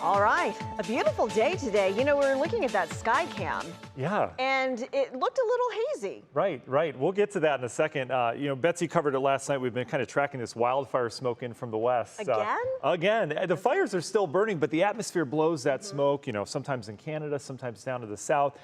All right, a beautiful day today. You know, we were looking at that sky cam. Yeah. And it looked a little hazy. Right. We'll get to that in a second. Betsy covered it last night. We've been kind of tracking this wildfire smoke in from the west. Again? Again. The fires are still burning, but the atmosphere blows that smoke, sometimes in Canada, sometimes down to the south.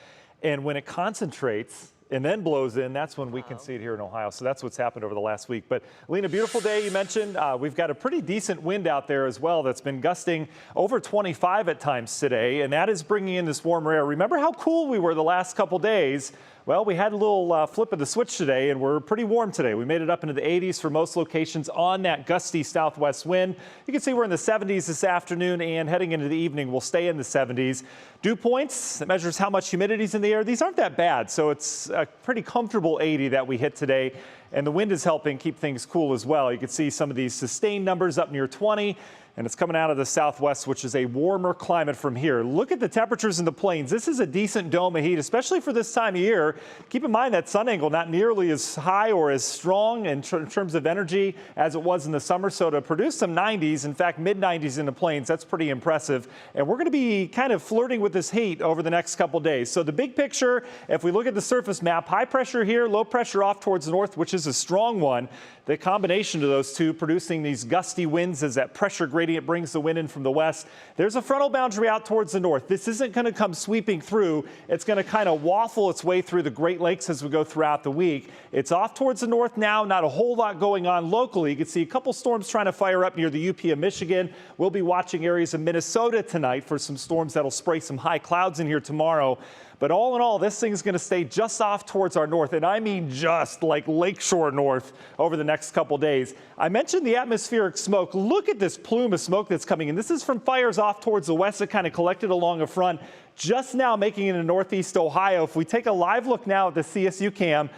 And when it concentrates and then blows in, that's when we can see it here in Ohio. So that's what's happened over the last week. But Lena, beautiful day you mentioned. We've got a pretty decent wind out there as well that's been gusting over 25 at times today. And that is bringing in this warmer air. Remember how cool we were the last couple days? Well, we had a little flip of the switch today, and we're pretty warm today. We made it up into the 80s for most locations on that gusty southwest wind. You can see we're in the 70s this afternoon, and heading into the evening, we'll stay in the 70s. Dew points, that measures how much humidity is in the air. These aren't that bad, so it's a pretty comfortable 80 that we hit today. And the wind is helping keep things cool as well. You can see some of these sustained numbers up near 20. And it's coming out of the southwest, which is a warmer climate from here. Look at the temperatures in the plains. This is a decent dome of heat, especially for this time of year. Keep in mind that sun angle not nearly as high or as strong in terms of energy as it was in the summer. So to produce some 90s, in fact, mid-90s in the plains, that's pretty impressive. And we're going to be kind of flirting with this heat over the next couple days. So the big picture, if we look at the surface map, high pressure here, low pressure off towards the north, which is a strong one. The combination of those two producing these gusty winds as that pressure gradient brings the wind in from the west. There's a frontal boundary out towards the north. This isn't going to come sweeping through. It's going to kind of waffle its way through the Great Lakes as we go throughout the week. It's off towards the north now. Not a whole lot going on locally. You can see a couple storms trying to fire up near the UP of Michigan. We'll be watching areas of Minnesota tonight for some storms that'll spray some high clouds in here tomorrow. But all in all, this thing is going to stay just off towards our north, and I mean just like lakeshore north over the next couple days. I mentioned the atmospheric smoke. Look at this plume of smoke that's coming in. This is from fires off towards the west that kind of collected along the front, just now making it in northeast Ohio. If we take a live look now at the CSU cam,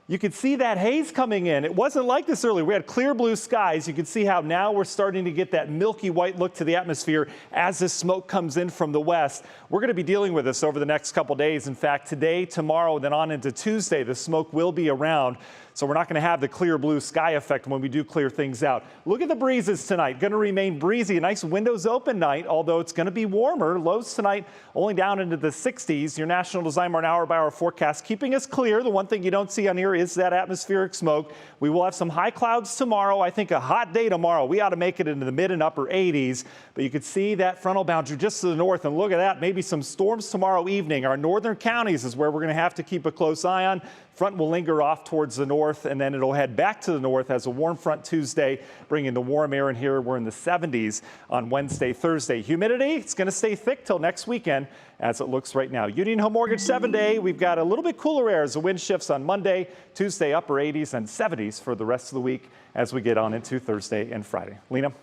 you can see that haze coming in. It wasn't like this earlier. We had clear blue skies. You can see how now we're starting to get that milky white look to the atmosphere as this smoke comes in from the west. We're going to be dealing with this over the next couple days. In fact, today, tomorrow, then on into Tuesday, the smoke will be around. So we're not going to have the clear blue sky effect when we do clear things out. Look at the breezes tonight. Going to remain breezy. A nice windows open night, although it's going to be warmer. Lows tonight only down into the 60s. Your National Design hour-by-hour forecast keeping us clear. The one thing you don't see on here is that atmospheric smoke. We will have some high clouds tomorrow. I think a hot day tomorrow. We ought to make it into the mid and upper 80s. But you can see that frontal boundary just to the north. And look at that. Maybe some storms tomorrow evening. Our northern counties is where we're going to have to keep a close eye on. Front will linger off towards the north, and then it'll head back to the north as a warm front Tuesday, bringing the warm air in here. We're in the 70s on Wednesday, Thursday. Humidity, it's going to stay thick till next weekend as it looks right now. Union Home Mortgage 7-day. We've got a little bit cooler air as the wind shifts on Monday, Tuesday, upper 80s and 70s for the rest of the week as we get on into Thursday and Friday. Lena?